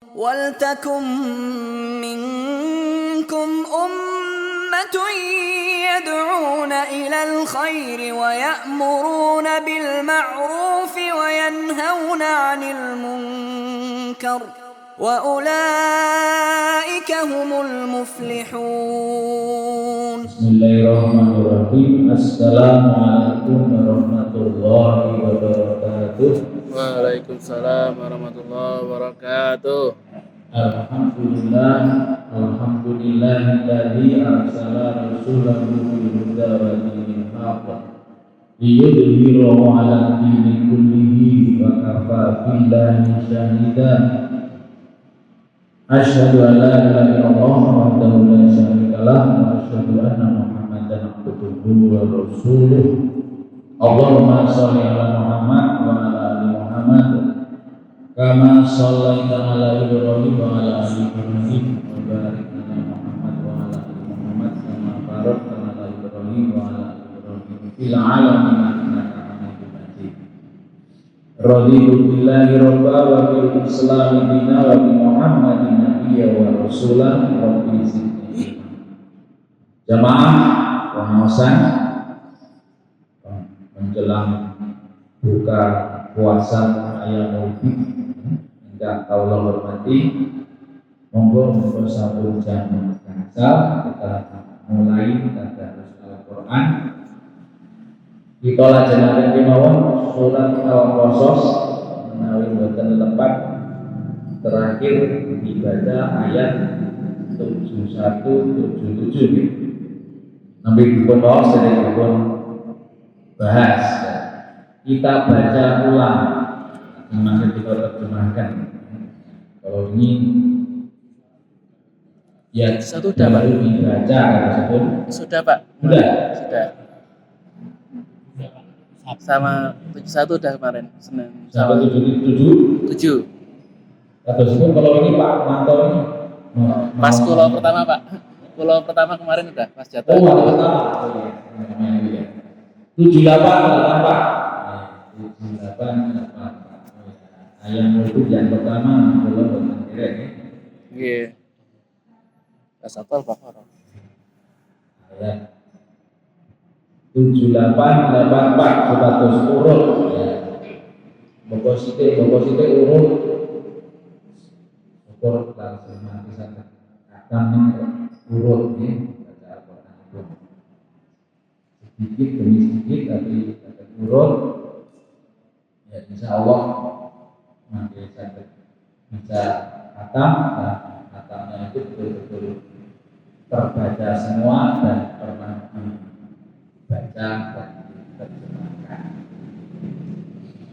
وَلْتَكُن مِّنكُمْ أُمَّةٌ يَدْعُونَ إِلَى الْخَيْرِ وَيَأْمُرُونَ بِالْمَعْرُوفِ وَيَنْهَوْنَ عَنِ الْمُنكَرِ وَأُولَئِكَ هُمُ الْمُفْلِحُونَ. Bismillahirrahmanirrahim. Assalamualaikum warahmatullahi wabarakatuh. Waalaikumsalam warahmatullahi wabarakatuh. Alhamdulillahilladzi arsala rasulahu bil huda wa dinil haqq liyudhhirahu 'ala dini kullihi wa kafa billahi shahida. Asyhadu an la ilaha illallah wahdahu la syarika lah wa asyhadu anna Muhammadan abduhu wa rasuluh. Allahumma shalli ala Muhammad wa ala ali Muhammad kama shallaita ala Ibrahim wa ala ali Ibrahim wa barik ala Muhammad wa ala ali Muhammad kama barakta ala Ibrahim wa ala ali Ibrahim fil alamin innaka Hamidum Majid. Raditu billahi rabba wa bil islami dina wa bi Muhammadin nabiyya wa rasulan rabbi zidni. Jamaah pengawasan menjelang buka puasa raya Maulid yang Allah hormati, monggo satu jam gangsal kita mulai tadarus Al-Qur'an. Kita lajengaken kemawon surat Al-Qasas menawi boten tepat terakhir dibaca ayat 7177 Nabi dipun bawa sedaya dipun bahas. Kita baca ulang maka kita terjemahkan. Kalau ini ya Satu sudah Pak. Dibaca tersebut Sudah Pak. Sudah. Sama 71 udah kemarin Senin. Sama 77 atau sebelum kalau ini Pak Manto ini pas pulau pertama Pak. Pulau pertama kemarin udah pas jatuh. Oh, pertama. 78 Pak. 78 ayat itu yang pertama pulau bukan kira ya. Nggih. Pas apal Baqarah. Ayat 7884 sebatas urut ya. Boko sithik urut ukur langsung mati sangat akan urut ya baca Al-Qur'an itu sedikit demi sedikit tapi urut ya insyaallah nanti sangat bisa khatam dan khatamnya itu betul-betul terbaca semua dan pernah baca dan terjemahkan.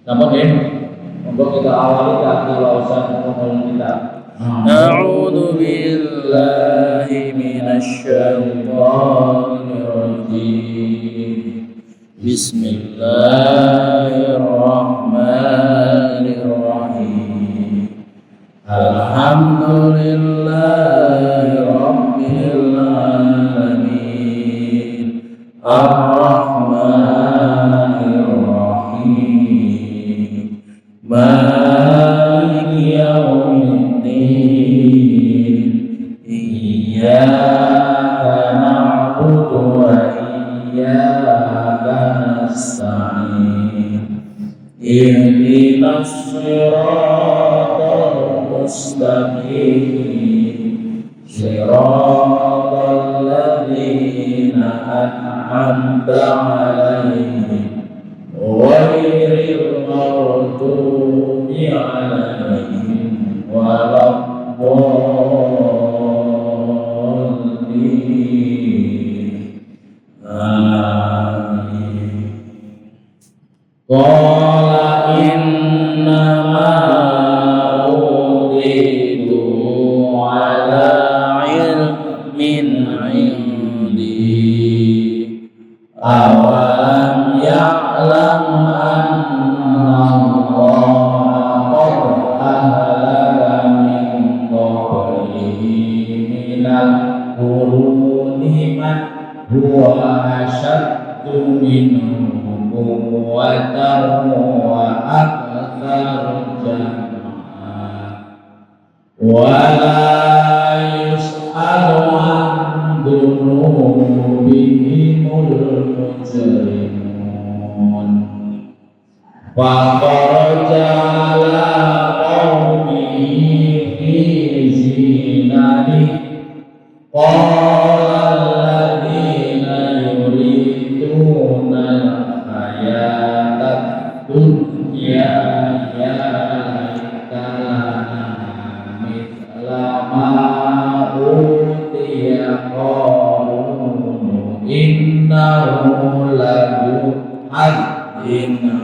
Namun untuk kita awali dari lausan umum kita. A'udzu billahi minasy syaithanir rajim. Bismillahirrahmanirrahim. Alhamdulillahi rabbil alamin. Ar-Rahmanir Rahim. Maliki yaumiddin. Iyyaka na'budu wa iyyaka nasta'in. Ihdinas siratal mustaqim. Siratal ladzina an'amta 'alaihim ghairil maghdubi 'alaihim waladdallin. Amin. Qala innama utitu 'ala ilmin 'indi. Awalam ya'lam anna Allah qad ahlaka min qablihi minal quruni man huwa asyaddu minhu quwwatan wa aktsar jam'a ولا يسأل عن ذنوبهم المجرمون فخرج على قومه في زينته قال الذين يريدون الحياة الدنيا يا ليت لنا مثل ما أوتي قارون إنه لذو حظ عظيم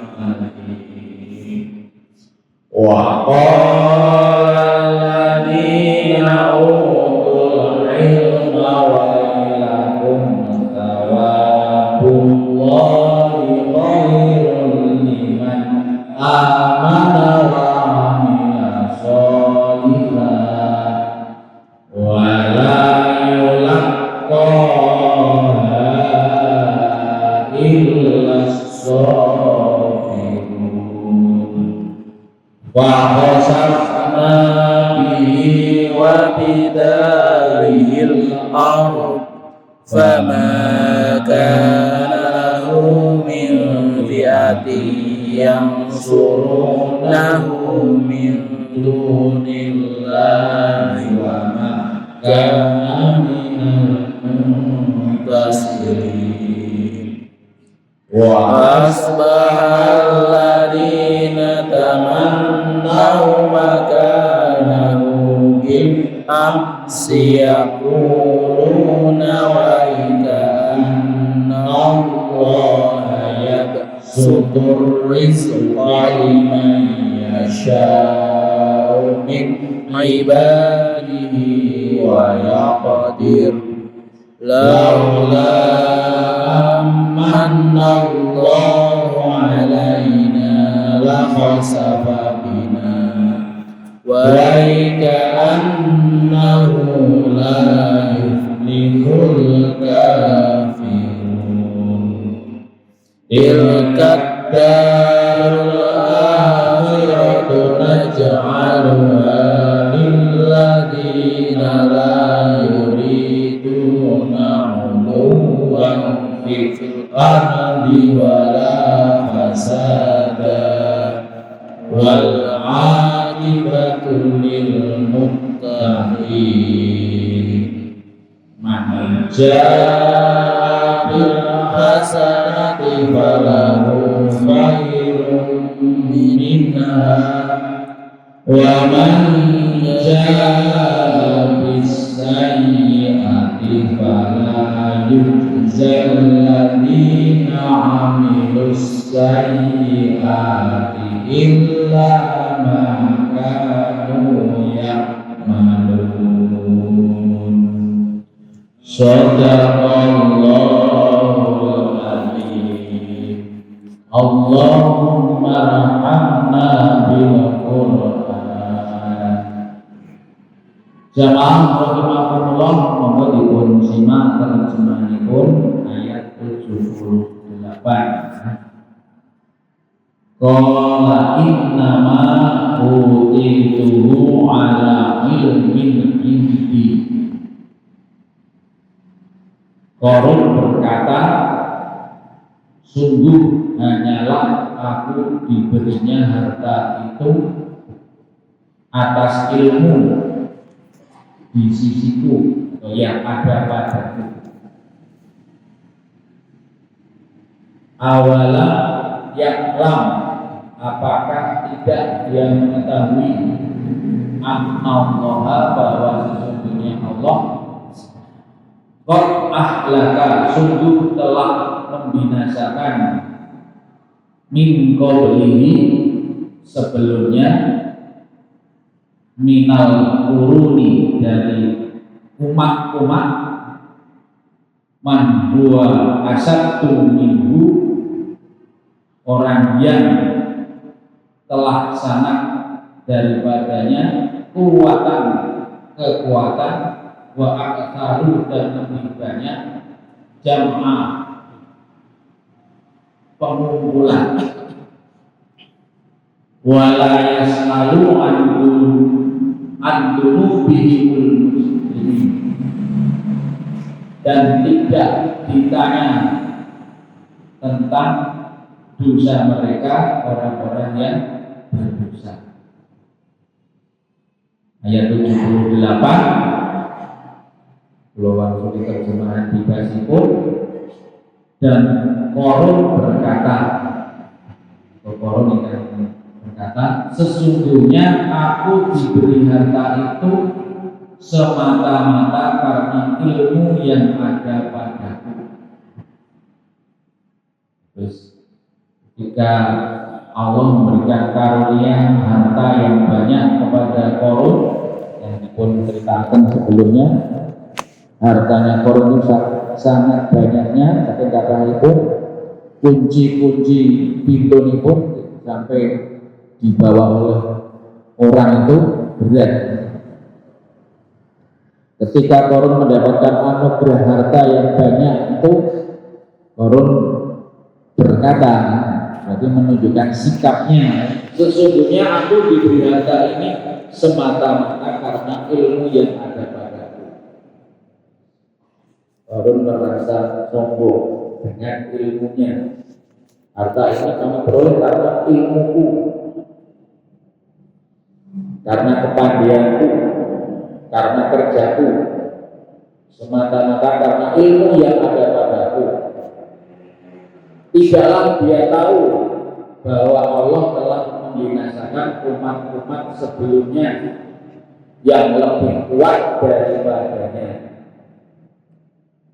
وقال الذين أوتوا العلم ويلكم ثواب الله خير لمن آمن وعمل صالحا ولا يلقاها إلا الصابرون وخسفنا به وبداره الأرض فما كان له من فئة ينصرونه من دون الله وما كان من المنتصرين وأصبح الذين تمنوا مكانه بالأمس يقولون ويك أن الله يبسط الرزق لمن يشاء من عباده ويقدر لولا أمن الله علينا لخسف بنا وكأنه لا يفلح الكافرون تلك الدار الآخرة نجعلها للذين لا يريدون علوا في الأرض ولا فسادا والعاقبة للمتقين من جاء بالحسنة فله خير منها ومن جاء بالسيئة فلا يجزى الذين عملوا السيئات إلا ما كانوا يعملون Sadaqallahul Azim. Allahumma rahamna bil Qur'an. Jamaah rahimakumullah, monggo dipun simak terjemahanipun ayat 78. Qala innama utituhu ala ilmin indi. Qarun berkata, sungguh hanyalah aku diberinya harta itu atas ilmu di sisiku atau yang ada padaku. Awala ya'lam, apakah tidak dia mengetahui annallaha, bahwa sesungguhnya Allah qad ahlaka, sungguh telah membinasakan min qablihi, sebelumnya, minal quruni, dari umat-umat, man huwa asaddu minhu, orang yang telah sangat daripadanya kekuatan, wa aktsaru, dan lebih banyak, jam'ah, pengumpulan, wala yasalu anhu andunubihimul muslimin, dan tidak ditanya tentang dosa mereka orang-orang yang berdosa. Ayat 78 kalau waktu di terjemahan Bibasipun, dan Korun berkata, sesungguhnya aku diberi harta itu semata-mata karena ilmu yang ada padaku. Terus ketika Allah memberikan karunia harta yang banyak kepada Korun, yang dipun ceritakan sebelumnya, hartanya Korun itu sangat banyaknya, tapi kata itu kunci-kunci pintu ini pun sampai dibawa oleh orang itu berat. Ketika Korun mendapatkan anugerah harta yang banyak itu, Korun berkata, berarti menunjukkan sikapnya, sesungguhnya aku diberi harta ini semata-mata karena ilmu yang ada padaku. Korun merasa sombong dengan ilmunya. Harta ini kami peroleh karena ilmuku, karena kepandaianku, karena kerjaku, semata-mata karena ilmu yang ada padaku. Tidaklah dia tahu bahwa Allah telah membinasakan umat-umat sebelumnya yang lebih kuat daripadanya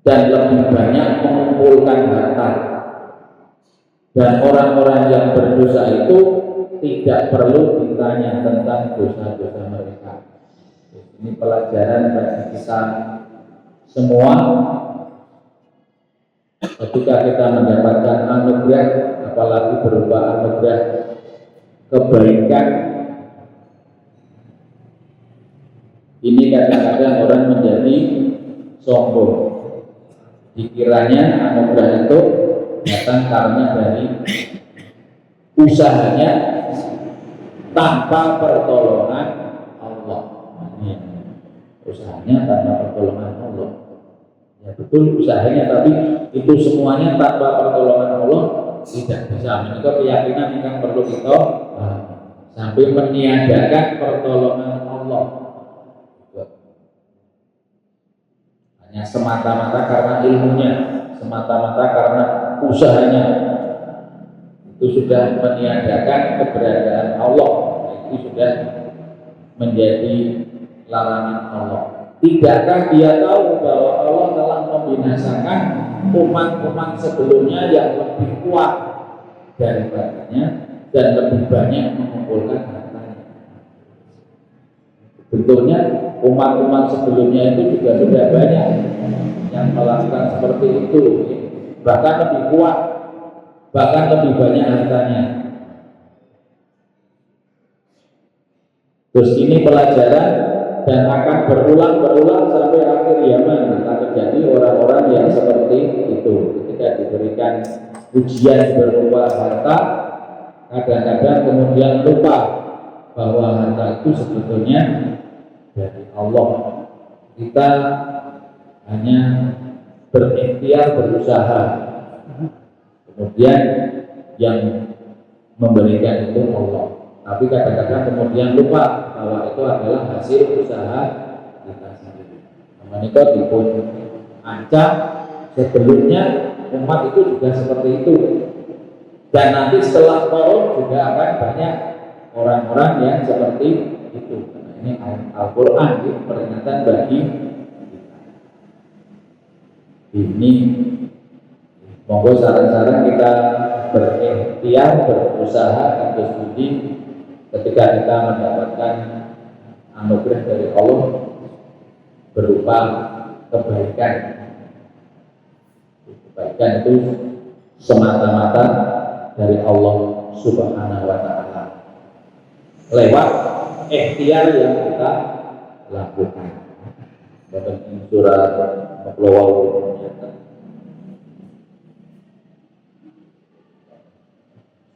dan lebih banyak mengumpulkan harta. Dan orang-orang yang berdosa itu tidak perlu ditanya tentang dosa-dosa mereka. Ini pelajaran bagi kita semua. Ketika kita mendapatkan anugerah, apalagi berupa anugerah kebaikan, ini kadang-kadang orang menjadi sombong. Dikiranya anugerah itu datang karena dari usahanya tanpa pertolongan Allah. Usahanya tanpa pertolongan Allah. Ya betul usahanya, tapi itu semuanya tanpa pertolongan Allah tidak bisa. Ini keyakinan yang perlu kita sampai meniadakan pertolongan Allah. Hanya semata-mata karena ilmunya, semata-mata karena usahanya, itu sudah meniadakan keberadaan Allah. Itu sudah menjadi larangan Allah. Tidakkah dia tahu bahwa Allah telah membinasakan umat-umat sebelumnya yang lebih kuat daripadanya dan lebih banyak mengumpulkan hartanya? Betulnya umat-umat sebelumnya itu juga sudah banyak yang melakukan seperti itu, bahkan lebih kuat, bahkan lebih banyak hartanya. Terus ini pelajaran dan akan berulang-berulang sampai akhir zaman. Akan terjadi orang-orang yang seperti itu. Ketika diberikan ujian berupa harta, kadang-kadang kemudian lupa bahwa harta itu sebetulnya dari Allah. Kita hanya berikhtiar, berusaha, kemudian yang memberikan itu Allah. Tapi kadang-kadang kemudian lupa bahwa itu adalah hasil usaha kita sendiri. Menikah dipun ancam sebelumnya umat itu juga seperti itu. Dan nanti setelah Korun juga akan banyak orang-orang yang seperti itu. Karena ini Al-Quran, peringatan bagi kita. Ini monggo saran-saran kita berikhtiar, berusaha untuk studi. Ketika kita mendapatkan anugerah dari Allah berupa kebaikan, kebaikan itu semata-mata dari Allah Subhanahu wa Ta'ala lewat ikhtiar yang kita lakukan. Dalam surat Al-Waw,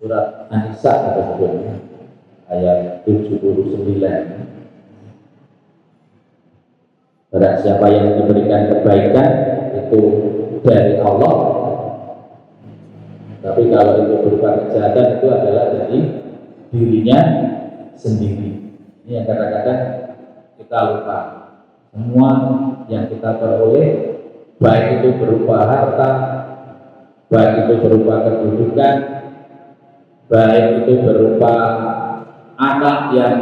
surat An-Nisa sebelumnya ayat 79. Barang siapa yang diberikan kebaikan itu dari Allah, tapi kalau itu berupa kejahatan itu adalah dari dirinya sendiri. Ini yang kadang-kadang kita lupa. Semua yang kita peroleh, baik itu berupa harta, baik itu berupa kedudukan, baik itu berupa anak yang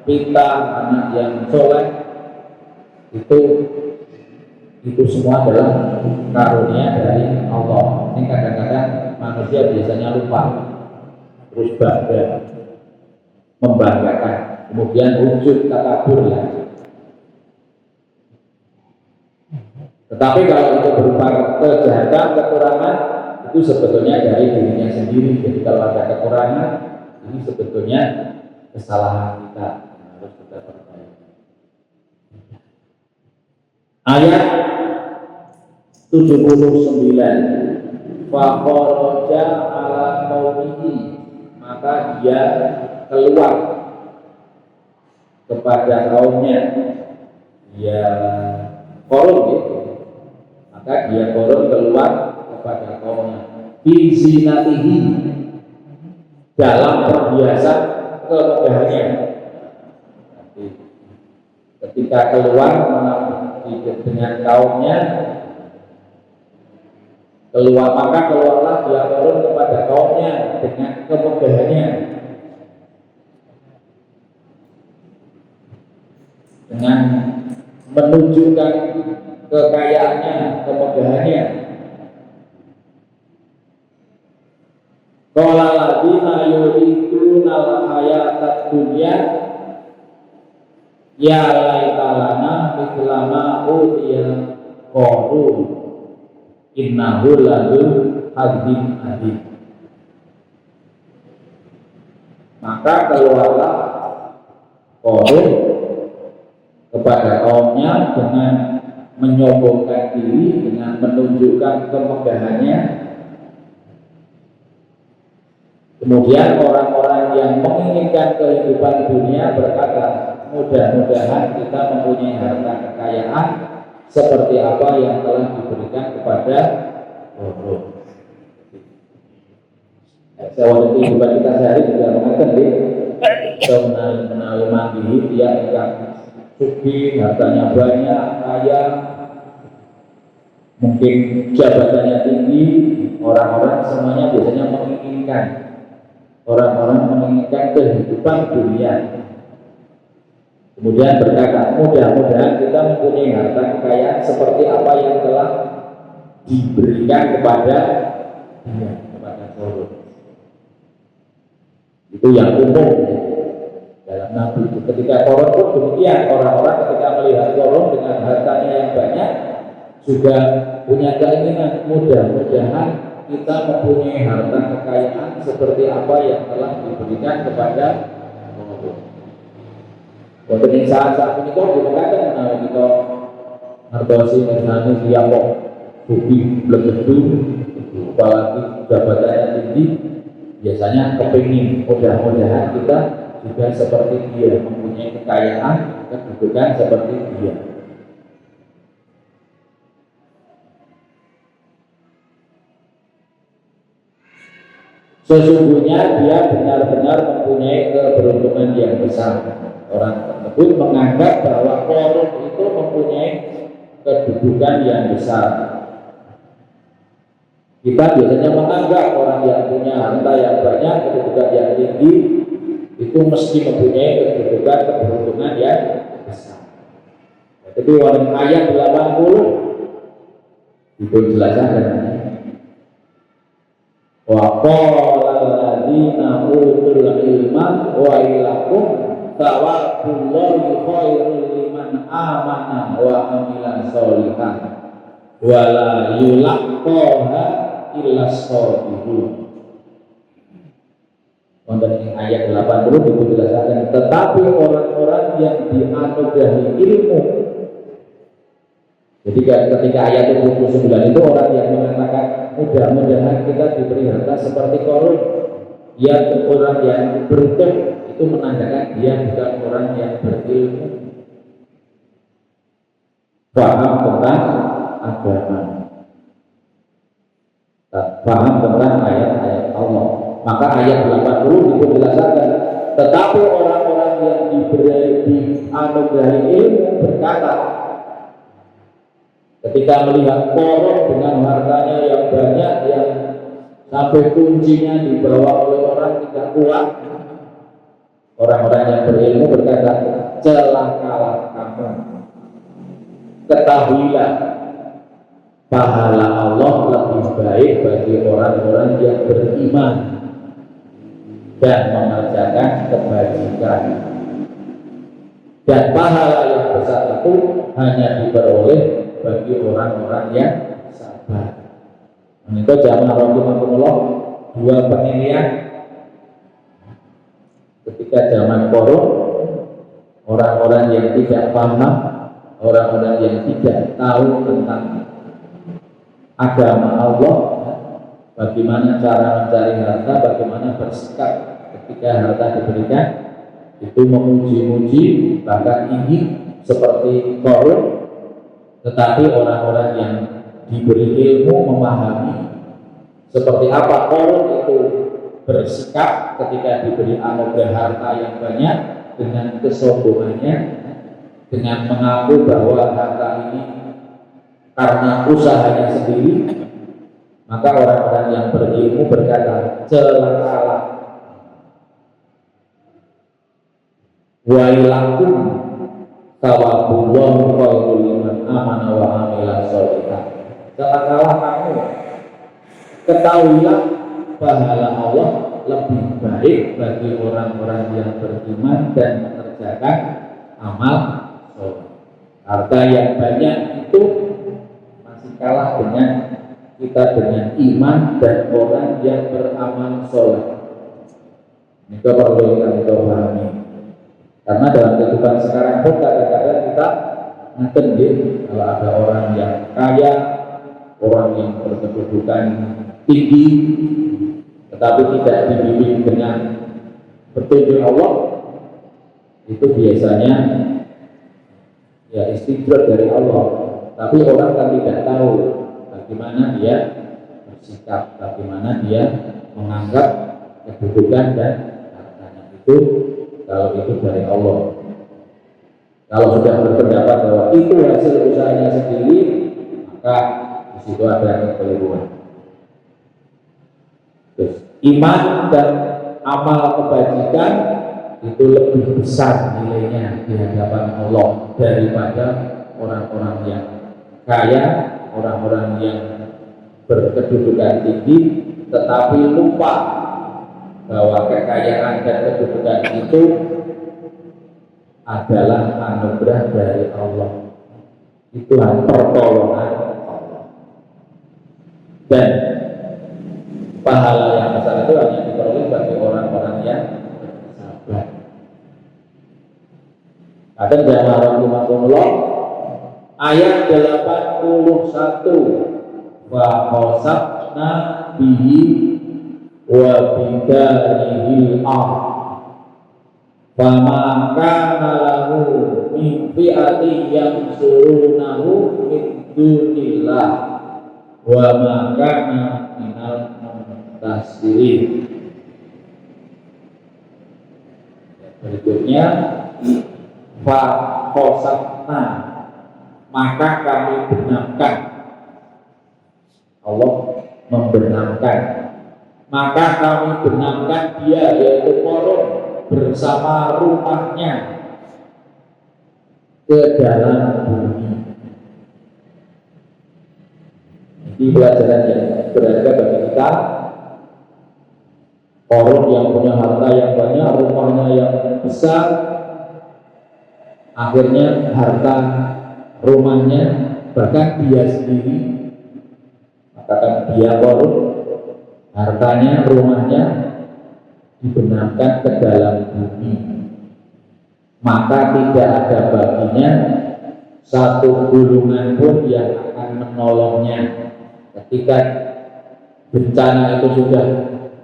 pintar, anak yang soleh, itu semua adalah karunia dari Allah. Ini kadang-kadang manusia biasanya lupa, terus bangga, membanggakan, kemudian wujud takabur lagi. Tetapi kalau itu berupa kejahatan, kekurangan, itu sebetulnya dari dirinya sendiri. Jadi kalau ada kekurangan, ini sebetulnya kesalahan kita yang harus kita perbaiki. Ayat 79, Fakharaja ala qaumihi, maka dia keluar kepada kaumnya. Dia korun gitu. Maka dia korun keluar kepada kaumnya. Fi zinatihi, dalam perhiasan kemegahannya. Ketika keluar dengan kaumnya, maka keluarlah dia korun kepada kaumnya dengan kemegahannya, dengan menunjukkan kekayaannya, kemegahannya. Qala ladina yuriduna al-hayatad dunya ya laitalana mithlama utiya qarun innahu ladul hadim adim. Maka keluarlah Qarun kepada kaumnya dengan menyombongkan diri, dengan menunjukkan kemegahannya. Kemudian orang-orang yang menginginkan kehidupan dunia berkata, mudah-mudahan kita mempunyai harta kekayaan seperti apa yang telah diberikan kepada Qarun. Saya waktu itu kehidupan kita sehari juga mengatakan menawi mandiri dia akan sugih, hartanya banyak, kaya, mungkin jabatannya tinggi. Orang-orang semuanya biasanya menginginkan, orang-orang menginginkan kehidupan dunia. Kemudian berkata, mudah-mudahan kita mempunyai harta kekayaan seperti apa yang telah diberikan kepada dia, kepada Qarun. Itu yang umum dalam Nabi. Ketika Qarun pun demikian, orang-orang ketika melihat Qarun dengan hartanya yang banyak juga punya keinginan, mudah-mudahan kita mempunyai harta kekayaan seperti apa yang telah diberikan kepada Qarun. Untuk saat-saat ini kok dikatakan menawi kita ngertosi misalnya siapok sugi blebedu, apalagi jabatannya tinggi, biasanya kepingin mudah-mudahan kita juga seperti dia, mempunyai kekayaan, kedudukan seperti dia. Sesungguhnya dia benar-benar mempunyai keberuntungan yang besar. Orang tersebut menganggap bahwa Qarun itu mempunyai kedudukan yang besar. Kita biasanya menganggap orang yang punya harta yang banyak, kedudukan yang tinggi, itu mesti mempunyai kedudukan, keberuntungan yang besar. Jadi ayat 80 itu jelaskan. Wa qala alladziina utul ilma wa ilakum thawabullahi khairul liman amana wa amila sholihan wa la yulaqqaha illa sabirun. Wonten ing ayat 80 dijelaskan, tetapi orang-orang yang dianugerahi ilmu. Jadi ketika ayat 29 itu orang yang mengatakan mudah-mudahan kita diberi harta seperti Qarun, dia orang yang beruntung, itu menandakan dia bukan orang yang berilmu. paham tentang agama, paham tentang ayat-ayat Allah. Maka ayat 80 itu dijelaskan. Tetapi orang-orang yang diberi dianugerahi ilmu berkata, ketika melihat korun dengan hartanya yang banyak, yang sampai kuncinya dibawa oleh orang tidak kuat, orang-orang yang berilmu berkata, celakalah kamu, ketahuilah pahala Allah lebih baik bagi orang-orang yang beriman dan mengerjakan kebajikan, dan pahala yang besar itu hanya diperoleh bagi orang-orang yang sabar. Itu jamaah rahimakumullah, dua penilaian ketika zaman korup, orang-orang yang tidak paham, orang-orang yang tidak tahu tentang agama Allah, bagaimana cara mencari harta, bagaimana bersikap ketika harta diberikan, itu memuji-muji, bahkan ingin seperti korup. Tetapi orang-orang yang diberi ilmu memahami seperti apa korup itu bersikap ketika diberi anugerah harta yang banyak, dengan kesombongannya, dengan mengaku bahwa harta ini karena usahanya sendiri. Maka orang-orang yang berilmu berkata, celakalah, wailakum tawabullahu khairul liman amana wa amila sholihan. Celakalah kamu, ketahuilah pahala Allah lebih baik bagi orang-orang yang beriman dan mengerjakan amal soleh. Harta yang banyak itu masih kalah dengan kita dengan iman dan orang yang beramal soleh. Ini perlu kita pahami. Karena dalam kehidupan sekarang pun kadang-kadang kita ngeten kalau ada orang yang kaya, orang yang berkedudukan tinggi, tetapi tidak dibimbing dengan petunjuk Allah, itu biasanya ya istidraj dari Allah. Tapi orang kan tidak tahu bagaimana dia bersikap, bagaimana dia menganggap kedudukan dan hartanya itu. Kalau itu dari Allah, kalau sudah berpendapat bahwa itu hasil usahanya sendiri, maka di situ ada kekeliruan. Terus iman dan amal kebajikan itu lebih besar nilainya di hadapan Allah daripada orang-orang yang kaya, orang-orang yang berkedudukan tinggi, tetapi lupa bahwa kekayaan dan kedudukan itu adalah anugerah dari Allah. Itulah pertolongan Allah. Dan pahala yang besar itu hanya diperoleh bagi orang-orang yang sabar. Ada jamaah rahimakumullah, ayat 81, wa khosabna bihi wa bidarihil fama kana lahu min fi'ati yansurunahu min dunillah wa ma kana minal muntasirin. Berikutnya, fa khosabna, maka kami benamkan, Allah membenamkan, maka kami benamkan dia, yaitu korun, bersama rumahnya ke dalam bumi. Ini pelajaran yang berharga bagi kita. Korun yang punya harta yang banyak, rumahnya yang besar, akhirnya harta rumahnya, bahkan dia sendiri, katakan dia korun, hartanya, rumahnya dibenamkan ke dalam bumi, maka tidak ada baginya satu gulungan pun yang akan menolongnya ketika bencana itu sudah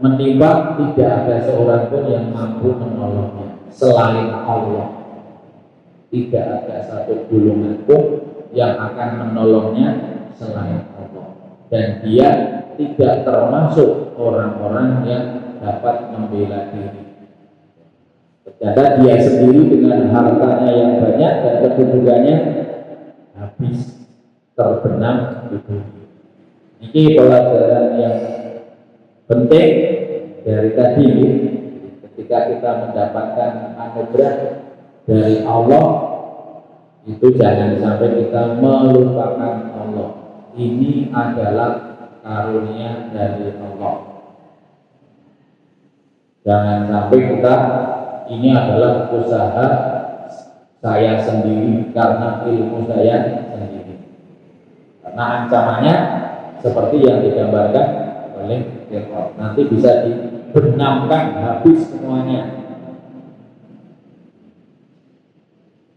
menimpa. Tidak ada seorang pun yang mampu menolongnya selain Allah. Tidak ada satu gulungan pun yang akan menolongnya selain Allah, dan dia tidak termasuk orang-orang yang dapat membela diri. Ternyata dia sendiri dengan hartanya yang banyak dan kedudukannya habis terbenam di bumi. Ini pelajaran yang penting dari tadi. Ketika kita mendapatkan anugerah dari Allah, itu jangan sampai kita melupakan Allah. Ini adalah karunia dari Allah. Jangan sampai kita ini adalah usaha saya sendiri karena ilmu saya sendiri. Karena ancamannya seperti yang digambarkan oleh Fir'aun, nanti bisa dibenamkan habis semuanya,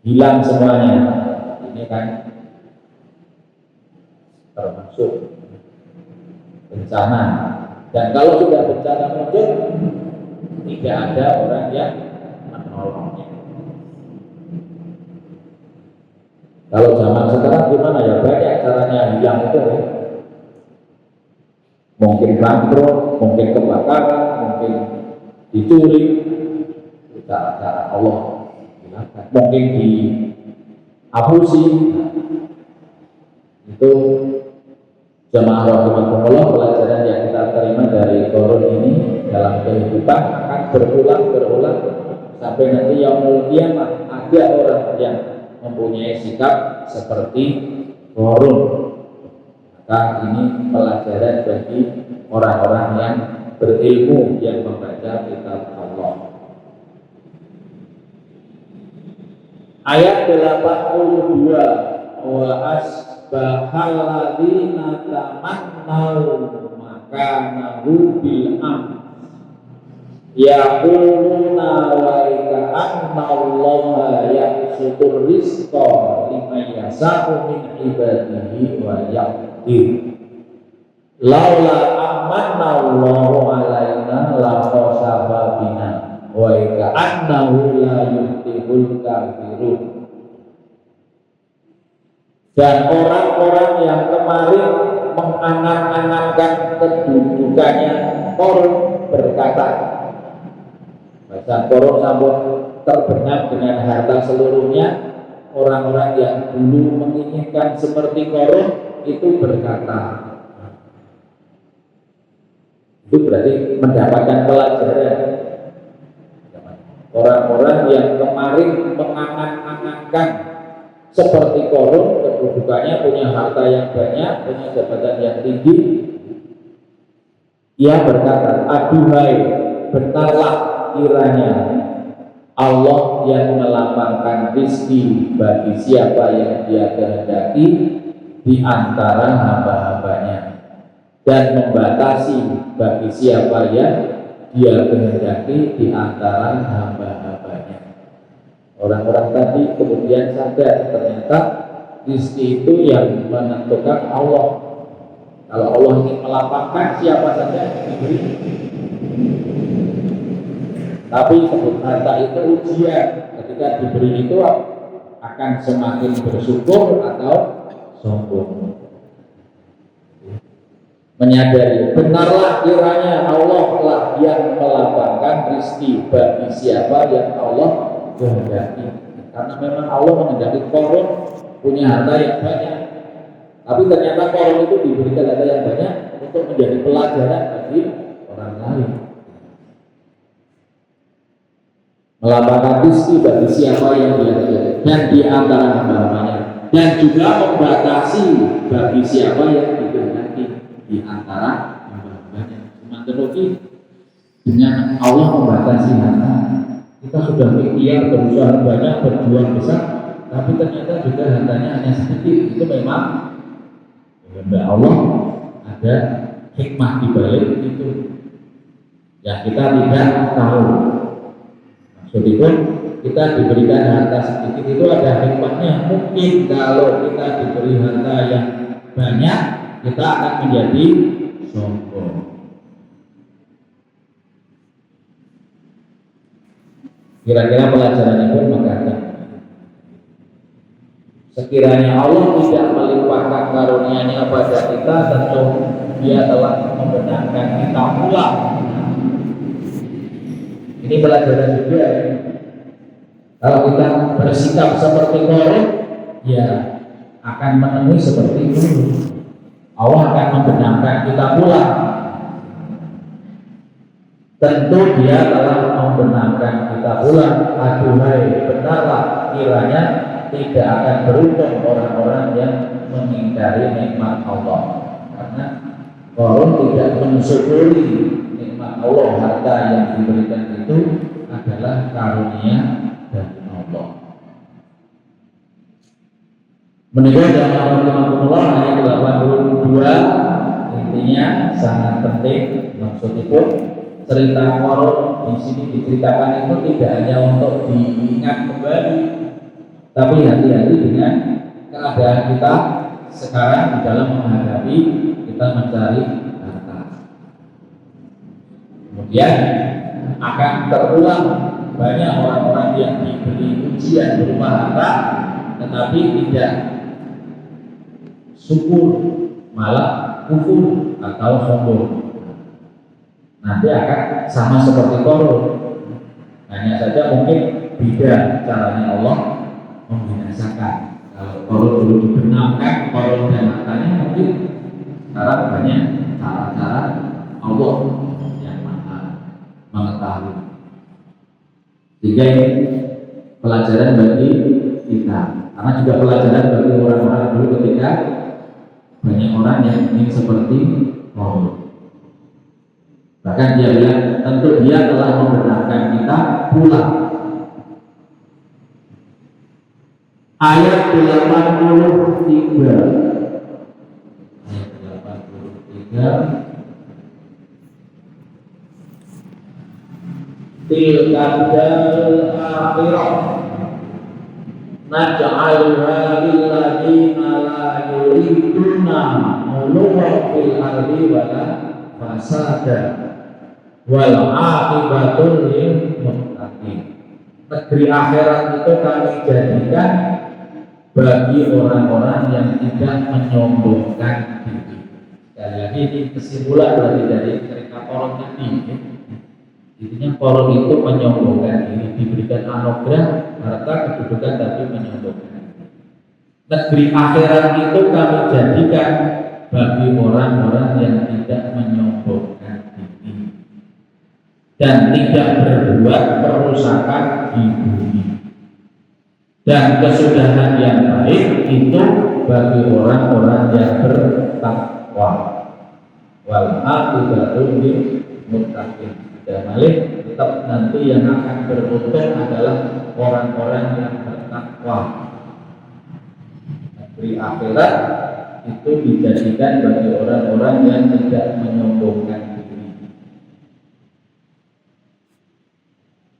hilang semuanya. Ini kan termasuk bencana, dan kalau sudah bencana muncul tidak ada orang yang menolongnya. Kalau zaman sekarang gimana ya, banyak caranya hilang itu ya. Mungkin bangkrut, mungkin kebakaran, mungkin dicuri, cara-cara Allah hilangkan. Mungkin dihapusi. Itu jemaah rahimakumullah, pelajaran yang kita terima dari Qarun ini dalam kehidupan akan berulang sampai nanti yaumul qiyamah ada orang yang mempunyai sikap seperti Qarun. Maka ini pelajaran bagi orang-orang yang berilmu yang membaca kitab Allah. Ayat 82, wa asbahal ladzina tamannau makanahu bil am yaquluna wa ka'anna Allah yaqsutur rizqa liman yasha'u min ibadihi wa yaqdir laula amanna Allahu alaina la khasaba bina wa ka'annahu la yuhtibul kafirun. Dan orang-orang yang kemarin mengangan-angankan kedudukannya Qarun berkata, bahasa Qarun sampun terbenam dengan harta seluruhnya. Orang-orang yang dulu menginginkan seperti Qarun itu berkata, itu berarti mendapatkan pelajaran. Orang-orang yang kemarin mengangan-angankan seperti Qarun, kedudukannya, punya harta yang banyak, punya jabatan yang tinggi, ia berkata, aduhai, benarlah kiranya Allah yang melapangkan rizki bagi siapa yang dia kehendaki di antara hamba-hambanya, dan membatasi bagi siapa yang dia kehendaki di antara hamba-hambanya. Orang-orang tadi kemudian sadar ternyata rizki itu yang menentukan Allah. Kalau Allah ingin melapangkan, siapa saja diberi. Tapi sebut harta itu ujian. Ketika diberi itu akan semakin bersyukur atau sombong. Menyadari benarlah kiranya Allah lah yang melapangkan rizki bagi siapa yang Allah kehendaki. Karena memang Allah menghendaki Qarun punya harta yang banyak. Tapi ternyata Qarun itu diberikan harta yang banyak untuk menjadi pelajaran bagi orang lain. Melapangkan rizki bagi siapa yang dia kehendaki dan di antara hamba-hambanya, dan juga membatasi bagi siapa yang dikehendaki di antara hamba-hambanya. Semakin lagi dengan Allah membatasi harta. Kita sudah ikhtiar, berusaha banyak, berjuang besar, tapi ternyata juga hartanya hanya sedikit. Itu memang kehendak Allah, ada hikmah di balik itu. Ya kita tidak tahu. Maksudnya kita diberikan harta sedikit itu ada hikmahnya. Mungkin kalau kita diberi harta yang banyak, kita akan menjadi sombong. Kira-kira pelajaran itu makanya Sekiranya Allah tidak melimpahkan karunia-Nya pada kita, tentu Dia telah membenarkan kita pula. Ini pelajaran juga ya. Kalau kita bersikap seperti Qarun, ya akan menemui seperti itu. Allah akan membenarkan kita pula. Tentu Dia telah membenarkan kita pula. Aduhai, benarlah kiranya tidak akan beruntung orang-orang yang mengingkari nikmat Allah. Karena Qarun tidak mensyukuri nikmat Allah, harta yang diberikan itu adalah karunia dari Allah. Menurut dalam Al-Quran ayat 82, intinya sangat penting. Maksud itu cerita Qarun di sini diceritakan itu tidak hanya untuk diingat kembali, tapi hati-hati dengan keadaan kita sekarang di dalam menghadapi kita mencari harta. Kemudian akan terulang banyak orang-orang yang diberi ujian berupa harta, tetapi tidak syukur, malah kufur atau sombong. Nanti akan sama seperti Qarun. Hanya saja mungkin beda caranya Allah membinasakan. Kalau Qarun dulu dibenamkan, Qarun dan hartanya, mungkin sekarang banyak cara-cara Allah yang Maha mengetahui. Sehingga ini pelajaran bagi kita, karena juga pelajaran bagi orang-orang dulu ketika banyak orang yang ingin seperti Qarun. Bahkan dia bilang, tentu Dia telah membenarkan kita pula. Ayat 83. Ayat 83. Tilkadal akhirah naj'alha lilladzina la yuriduna uluwan fil ardi wala fasada wal aqibatul lil muttaqin. Negeri akhirat itu kami jadikan bagi orang-orang yang tidak menyombongkan diri. Sekali lagi ini kesimpulan dari cerita Qarun tadi. Intinya Qarun itu menyombongkan diri, diberikan anugerah harta kedudukan tapi menyombongkan. Negeri akhirat itu kami jadikan bagi orang-orang yang tidak menyombongkan diri dan tidak berbuat perusakan di bumi. Dan kesudahan yang baik itu bagi orang-orang yang bertakwa. Wal aqibatu lil muttaqin. Dan balik tetap nanti yang akan beruntung adalah orang-orang yang bertakwa. Negeri akhirat itu dijadikan bagi orang-orang yang tidak menyombongkan diri,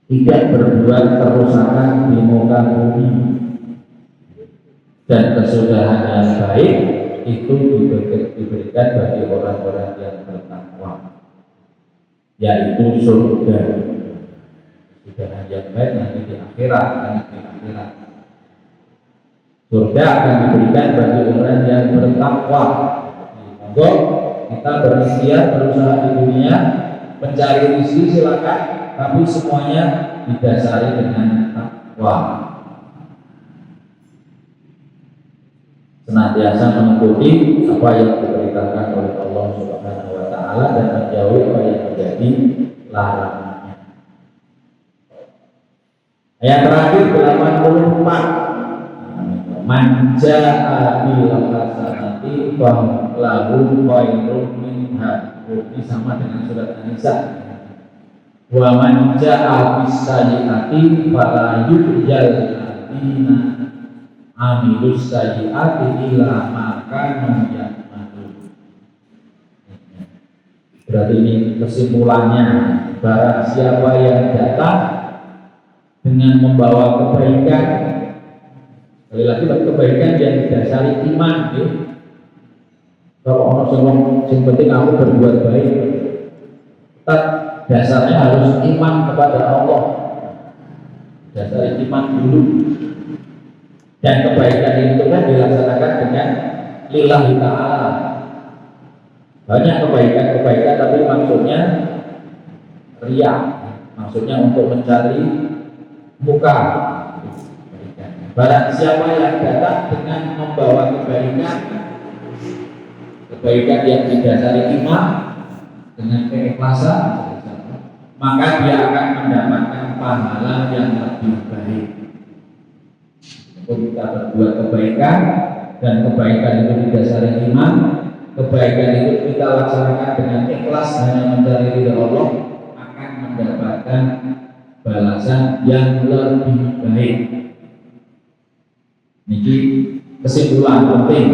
tidak berbuat kerusakan di muka bumi, dan kesudahan yang baik itu diberikan bagi orang-orang yang bertakwa, yaitu surga. Kesudahan yang baik nanti di akhirat, nanti di akhirat. Surga akan diberikan bagi orang yang bertakwa. Monggo kita berikhtiar berusaha di dunia mencari rezeki silakan, tapi semuanya didasari dengan takwa. Senantiasa mengikuti apa yang diperintahkan oleh Allah Subhanahu wa taala dan menjauhi apa yang menjadi larangannya. Ayat terakhir 84. Manja bil hasanati falahu khairun minha. Ini sama dengan surat An-Nisa. Wa man jaa bis sayyiati fala yujzal ladina amilus sayyiati illa ma kanu ya'malun. Berarti ini kesimpulannya, barang siapa yang datang dengan membawa kebaikan, sekali lagi kebaikan yang didasari iman, ya. Kalau orang yang penting aku berbuat baik, tetap dasarnya harus iman kepada Allah. Dasar iman dulu. Dan kebaikan itu kan dilaksanakan dengan lillahi ta'ala. Banyak kebaikan tapi maksudnya riya, maksudnya untuk mencari muka. Barang siapa yang datang dengan membawa kebaikan yang didasari iman dengan keikhlasan, maka dia akan mendapatkan pahala yang lebih baik. Untuk kita berbuat kebaikan dan kebaikan itu didasari iman, kebaikan itu kita laksanakan dengan ikhlas hanya mencari ridha Allah, akan mendapatkan balasan yang lebih baik. Ini kesimpulan penting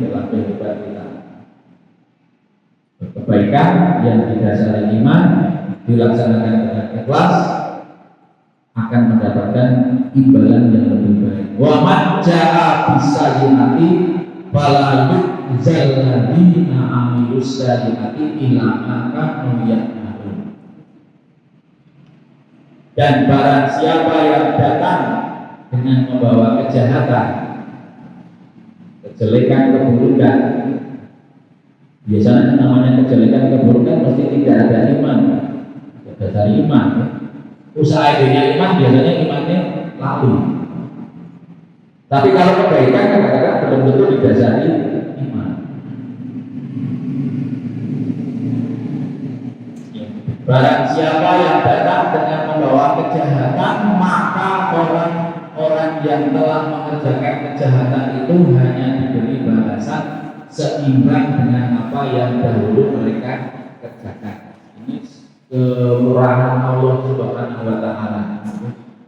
dalam kehidupan kita. Kebaikan yang didasari iman dilaksanakan dengan ikhlas akan mendapatkan imbalan yang lebih baik. Wa man jaa bisayyi'ati fala yujzal ladina amilus sayyi'ati illa ma kanu ya'malun. Dan barang siapa yang datang dengan membawa kejahatan, kejelekan, keburukan, biasanya namanya kejelekan, keburukan mesti tidak ada iman, dari iman. Usaha adanya iman biasanya imannya lalu. Tapi kalau kebaikan kadang-kadang belum tentu didasari iman. Barang siapa yang datang dengan membawa kejahatan, maka orang yang telah mengerjakan kejahatan itu hanya diberi balasan seimbang dengan apa yang dahulu mereka kerjakan. Ini kemurahan Allah Subhanahu wa Ta'ala.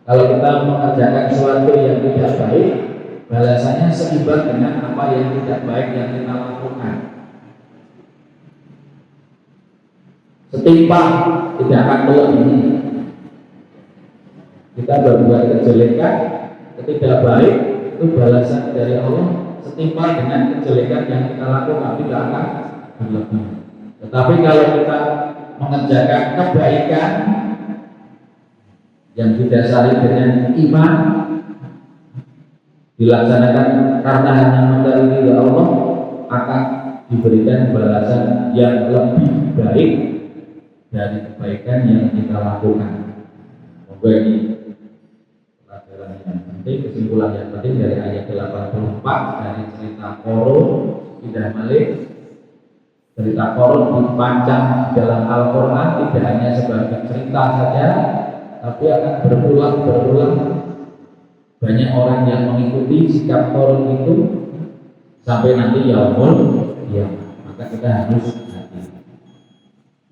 Kalau kita mengerjakan sesuatu yang tidak baik, balasannya seimbang dengan apa yang tidak baik yang kita lakukan. Setimpal, tidak akan melebihi. Kita berbuat kejelekan, tidak baik, itu balasan dari Allah setimpal dengan kejelekan yang kita lakukan, tidak akan berlebih. Tetapi kalau kita mengerjakan kebaikan yang didasari dengan iman, dilaksanakan karena hanya mencari ridha Allah, akan diberikan balasan yang lebih baik dari kebaikan yang kita lakukan. Semoga ini pelajaran yang penting, kesimpulan yang penting dari ayat 84 dari cerita Qarun Idah Malik. Cerita Qarun dipanjang dalam Al-Quran tidak hanya sebagai cerita saja, tapi akan berulang. Banyak orang yang mengikuti sikap Qarun itu sampai nanti yaumul qiyamah. Maka kita harus hati.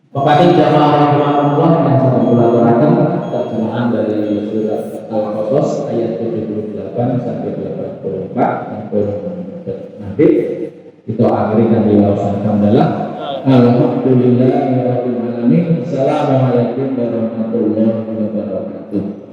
Pepatih jamaah rahimahullah yang saya kolaborasikan terjemahan dari surat Al-Qasas ayat 78 sampai 84 dan nanti kita akhiri kami alhamdulillah. Alhamdulillahirabbil alamin. Assalamualaikum warahmatullahi wabarakatuh.